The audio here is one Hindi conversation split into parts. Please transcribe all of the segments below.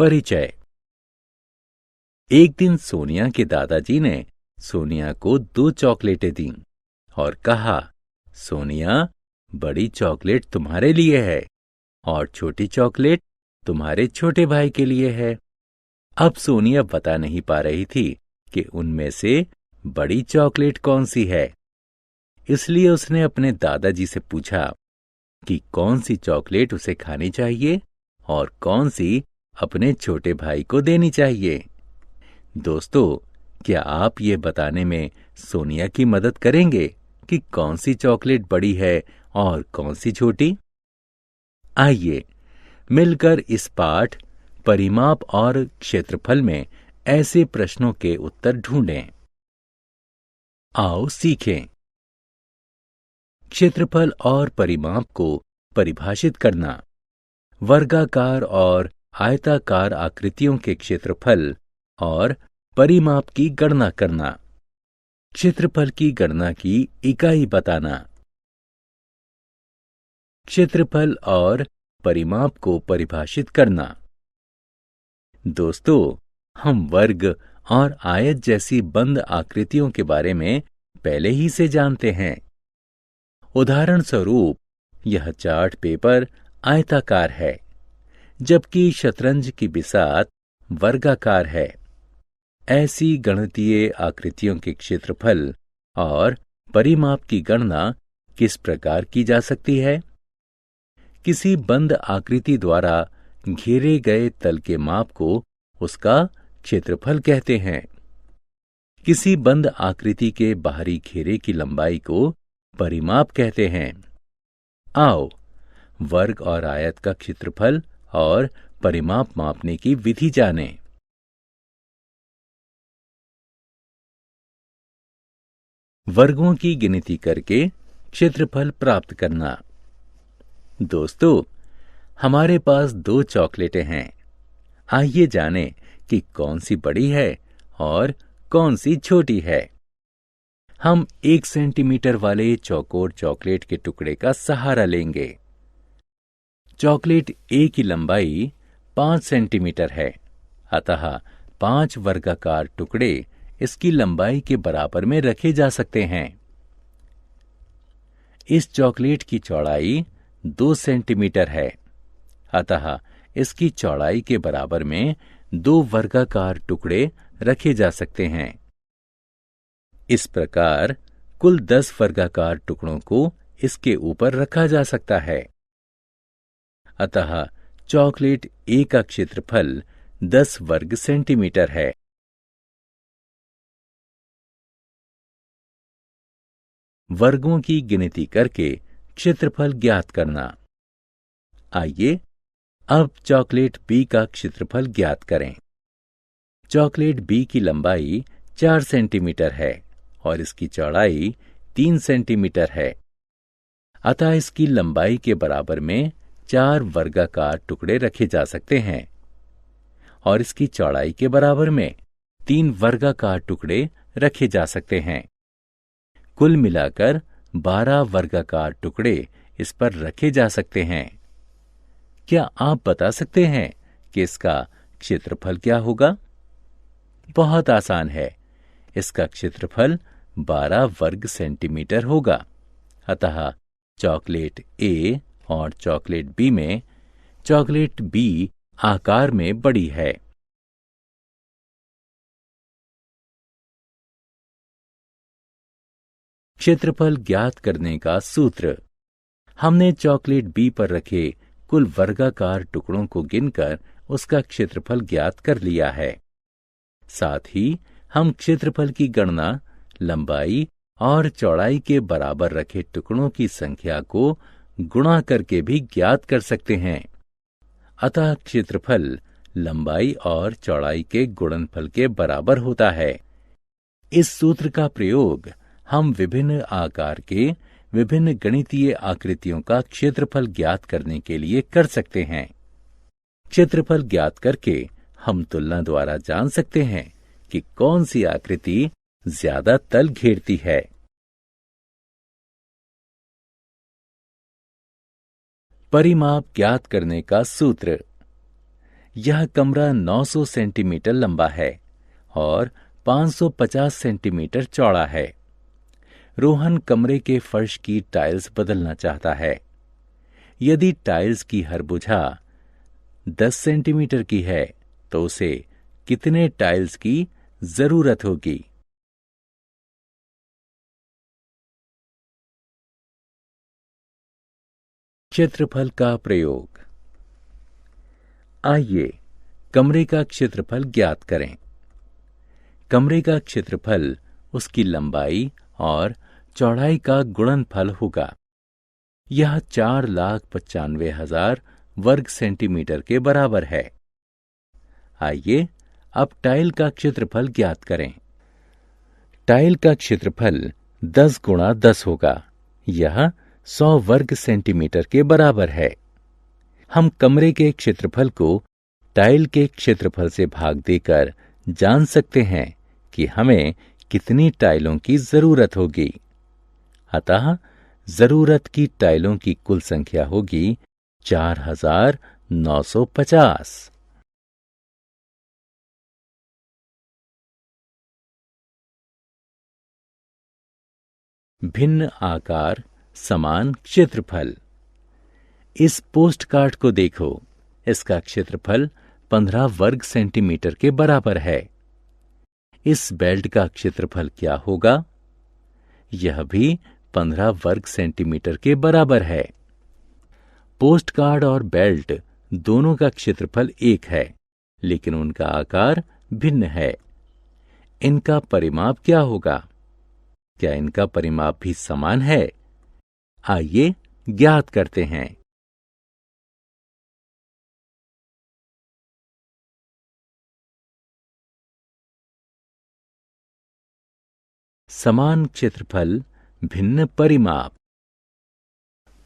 परिचय। एक दिन सोनिया के दादाजी ने सोनिया को 2 चॉकलेटें दीं और कहा, सोनिया, बड़ी चॉकलेट तुम्हारे लिए है और छोटी चॉकलेट तुम्हारे छोटे भाई के लिए है। अब सोनिया बता नहीं पा रही थी कि उनमें से बड़ी चॉकलेट कौन सी है, इसलिए उसने अपने दादाजी से पूछा कि कौन सी चॉकलेट उसे खानी चाहिए और कौन सी अपने छोटे भाई को देनी चाहिए। दोस्तों, क्या आप ये बताने में सोनिया की मदद करेंगे कि कौन सी चॉकलेट बड़ी है और कौन सी छोटी? आइए मिलकर इस पाठ परिमाप और क्षेत्रफल में ऐसे प्रश्नों के उत्तर ढूंढें। आओ सीखें। क्षेत्रफल और परिमाप को परिभाषित करना। वर्गाकार और आयताकार आकृतियों के क्षेत्रफल और परिमाप की गणना करना। क्षेत्रफल की गणना की इकाई बताना। क्षेत्रफल और परिमाप को परिभाषित करना। दोस्तों, हम वर्ग और आयत जैसी बंद आकृतियों के बारे में पहले ही से जानते हैं। उदाहरण स्वरूप, यह चार्ट पेपर आयताकार है, जबकि शतरंज की बिसात वर्गाकार है। ऐसी गणितीय आकृतियों के क्षेत्रफल और परिमाप की गणना किस प्रकार की जा सकती है? किसी बंद आकृति द्वारा घेरे गए तल के माप को उसका क्षेत्रफल कहते हैं। किसी बंद आकृति के बाहरी घेरे की लंबाई को परिमाप कहते हैं। आओ वर्ग और आयत का क्षेत्रफल और परिमाप मापने की विधि जानें। वर्गों की गिनती करके क्षेत्रफल प्राप्त करना। दोस्तों, हमारे पास 2 चॉकलेटें हैं। आइए जानें कि कौन सी बड़ी है और कौन सी छोटी है। हम 1 सेंटीमीटर वाले चौकोर चॉकलेट के टुकड़े का सहारा लेंगे। चॉकलेट ए की लंबाई 5 सेंटीमीटर है, अतः 5 वर्गाकार टुकड़े इसकी लंबाई के बराबर में रखे जा सकते हैं। इस चॉकलेट की चौड़ाई 2 सेंटीमीटर है, अतः इसकी चौड़ाई के बराबर में 2 वर्गाकार टुकड़े रखे जा सकते हैं। इस प्रकार कुल 10 वर्गाकार टुकड़ों को इसके ऊपर रखा जा सकता है। अतः चॉकलेट ए का क्षेत्रफल 10 वर्ग सेंटीमीटर है। वर्गों की गिनती करके क्षेत्रफल ज्ञात करना। आइए अब चॉकलेट बी का क्षेत्रफल ज्ञात करें। चॉकलेट बी की लंबाई 4 सेंटीमीटर है और इसकी चौड़ाई 3 सेंटीमीटर है, अतः इसकी लंबाई के बराबर में 4 वर्गाकार टुकड़े रखे जा सकते हैं और इसकी चौड़ाई के बराबर में 3 वर्गाकार टुकड़े रखे जा सकते हैं। कुल मिलाकर 12 वर्गाकार टुकड़े इस पर रखे जा सकते हैं। क्या आप बता सकते हैं कि इसका क्षेत्रफल क्या होगा? बहुत आसान है। इसका क्षेत्रफल 12 वर्ग सेंटीमीटर होगा। अतः चॉकलेट ए और चॉकलेट बी में चॉकलेट बी आकार में बड़ी है। क्षेत्रफल ज्ञात करने का सूत्र। हमने चॉकलेट बी पर रखे कुल वर्गाकार टुकड़ों को गिनकर उसका क्षेत्रफल ज्ञात कर लिया है। साथ ही हम क्षेत्रफल की गणना लंबाई और चौड़ाई के बराबर रखे टुकड़ों की संख्या को गुणा करके भी ज्ञात कर सकते हैं। अतः क्षेत्रफल लंबाई और चौड़ाई के गुणनफल के बराबर होता है। इस सूत्र का प्रयोग हम विभिन्न आकार के विभिन्न गणितीय आकृतियों का क्षेत्रफल ज्ञात करने के लिए कर सकते हैं। क्षेत्रफल ज्ञात करके हम तुलना द्वारा जान सकते हैं कि कौन सी आकृति ज्यादा तल घेरती है। परिमाप ज्ञात करने का सूत्र। यह कमरा 900 सेंटीमीटर लंबा है और 550 सेंटीमीटर चौड़ा है। रोहन कमरे के फर्श की टाइल्स बदलना चाहता है। यदि टाइल्स की हर भुजा 10 सेंटीमीटर की है तो उसे कितने टाइल्स की जरूरत होगी? क्षेत्रफल का प्रयोग। आइए कमरे का क्षेत्रफल ज्ञात करें। कमरे का क्षेत्रफल उसकी लंबाई और चौड़ाई का गुणनफल होगा। यह 4,95,000 वर्ग सेंटीमीटर के बराबर है। आइए अब टाइल का क्षेत्रफल ज्ञात करें। टाइल का क्षेत्रफल 10 गुणा 10 होगा। यह 100 वर्ग सेंटीमीटर के बराबर है। हम कमरे के क्षेत्रफल को टाइल के क्षेत्रफल से भाग देकर जान सकते हैं कि हमें कितनी टाइलों की जरूरत होगी। अतः जरूरत की टाइलों की कुल संख्या होगी 4,950। भिन्न आकार समान क्षेत्रफल। इस पोस्ट कार्ड को देखो। इसका क्षेत्रफल 15 वर्ग सेंटीमीटर के बराबर है। इस बेल्ट का क्षेत्रफल क्या होगा? यह भी 15 वर्ग सेंटीमीटर के बराबर है। पोस्ट कार्ड और बेल्ट दोनों का क्षेत्रफल एक है, लेकिन उनका आकार भिन्न है। इनका परिमाप क्या होगा? क्या इनका परिमाप भी समान है? आइए ज्ञात करते हैं। समान क्षेत्रफल, भिन्न परिमाप।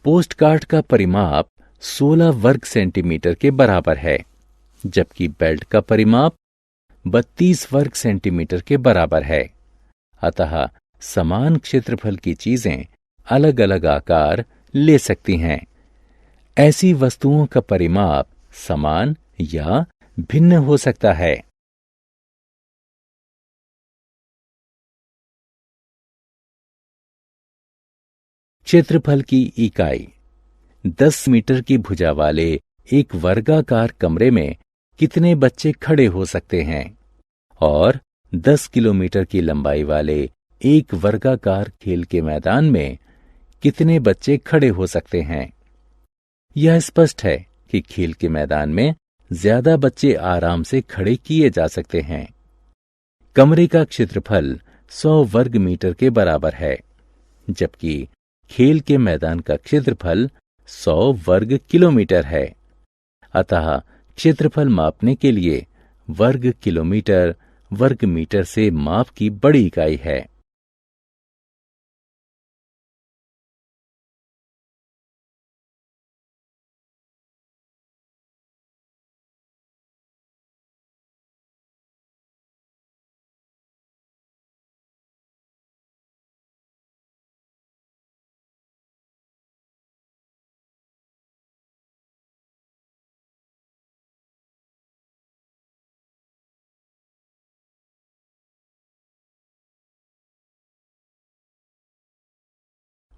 पोस्ट कार्ड का परिमाप 16 वर्ग सेंटीमीटर के बराबर है, जबकि बेल्ट का परिमाप 32 वर्ग सेंटीमीटर के बराबर है। अतः समान क्षेत्रफल की चीजें अलग अलग आकार ले सकती हैं। ऐसी वस्तुओं का परिमाप समान या भिन्न हो सकता है। क्षेत्रफल की इकाई। 10 मीटर की भुजा वाले एक वर्गाकार कमरे में कितने बच्चे खड़े हो सकते हैं? और 10 किलोमीटर की लंबाई वाले एक वर्गाकार खेल के मैदान में कितने बच्चे खड़े हो सकते हैं? यह स्पष्ट है कि खेल के मैदान में ज्यादा बच्चे आराम से खड़े किए जा सकते हैं। कमरे का क्षेत्रफल 100 वर्ग मीटर के बराबर है, जबकि खेल के मैदान का क्षेत्रफल 100 वर्ग किलोमीटर है। अतः क्षेत्रफल मापने के लिए वर्ग किलोमीटर वर्ग मीटर से माप की बड़ी इकाई है।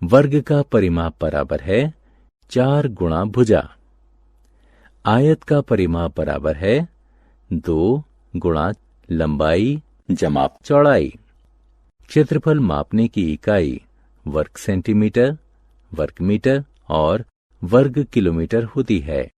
वर्ग का परिमाप बराबर है 4 गुणा भुजा। आयत का परिमाप बराबर है 2 गुणा लंबाई जमा चौड़ाई। क्षेत्रफल मापने की इकाई वर्ग सेंटीमीटर, वर्ग मीटर और वर्ग किलोमीटर होती है।